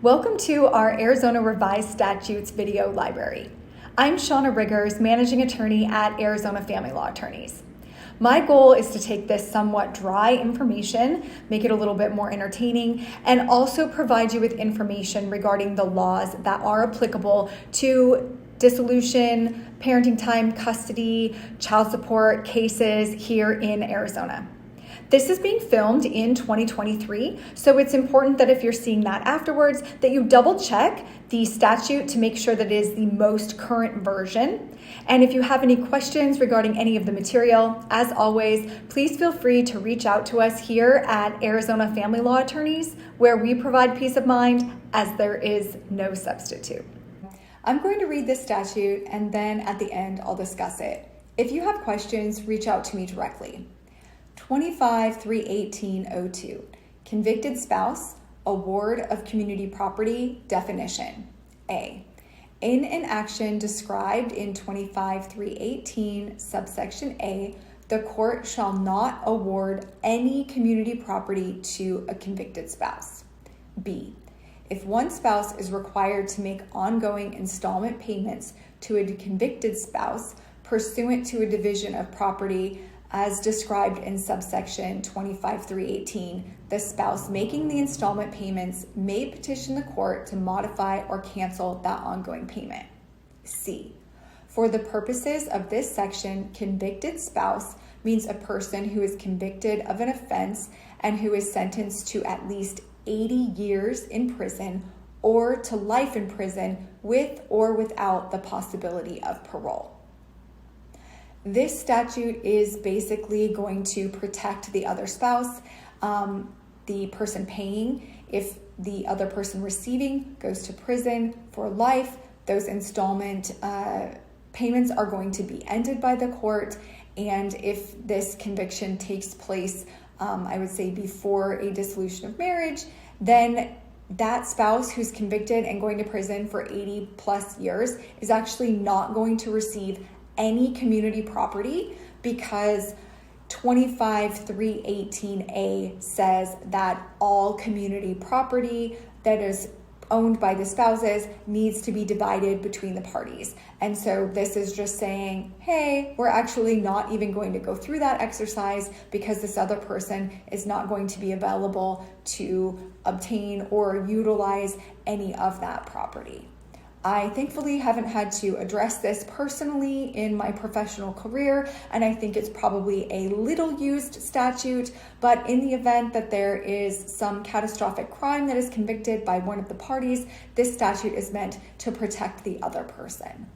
Welcome to our Arizona Revised Statutes video library. I'm Shawnna Riggers, Managing Attorney at Arizona Family Law Attorneys. My goal is to take this somewhat dry information, make it a little bit more entertaining, and also provide you with information regarding the laws that are applicable to dissolution, parenting time, custody, child support cases here in Arizona. This is being filmed in 2023, so it's important that if you're seeing that afterwards, that you double check the statute to make sure that it is the most current version. And if you have any questions regarding any of the material, as always, please feel free to reach out to us here at Arizona Family Law Attorneys, where we provide peace of mind as there is no substitute. I'm going to read this statute and then at the end I'll discuss it. If you have questions, reach out to me directly. 25-318-02, convicted spouse, award of community property, definition. A, in an action described in 25-318, subsection A, the court shall not award any community property to a convicted spouse. B, if one spouse is required to make ongoing installment payments to a convicted spouse pursuant to a division of property as described in subsection 25-318, the spouse making the installment payments may petition the court to modify or cancel that ongoing payment. C, for the purposes of this section, convicted spouse means a person who is convicted of an offense and who is sentenced to at least 80 years in prison or to life in prison with or without the possibility of parole. This statute is basically going to protect the other spouse, the person paying. If the other person receiving goes to prison for life, those installment payments are going to be ended by the court. And if this conviction takes place, I would say before a dissolution of marriage, then that spouse who's convicted and going to prison for 80 plus years is actually not going to receive any community property because 25-318A says that all community property that is owned by the spouses needs to be divided between the parties. And so this is just saying, hey, we're actually not even going to go through that exercise because this other person is not going to be available to obtain or utilize any of that property. I thankfully haven't had to address this personally in my professional career, and I think it's probably a little used statute, but in the event that there is some catastrophic crime that is convicted by one of the parties, this statute is meant to protect the other person.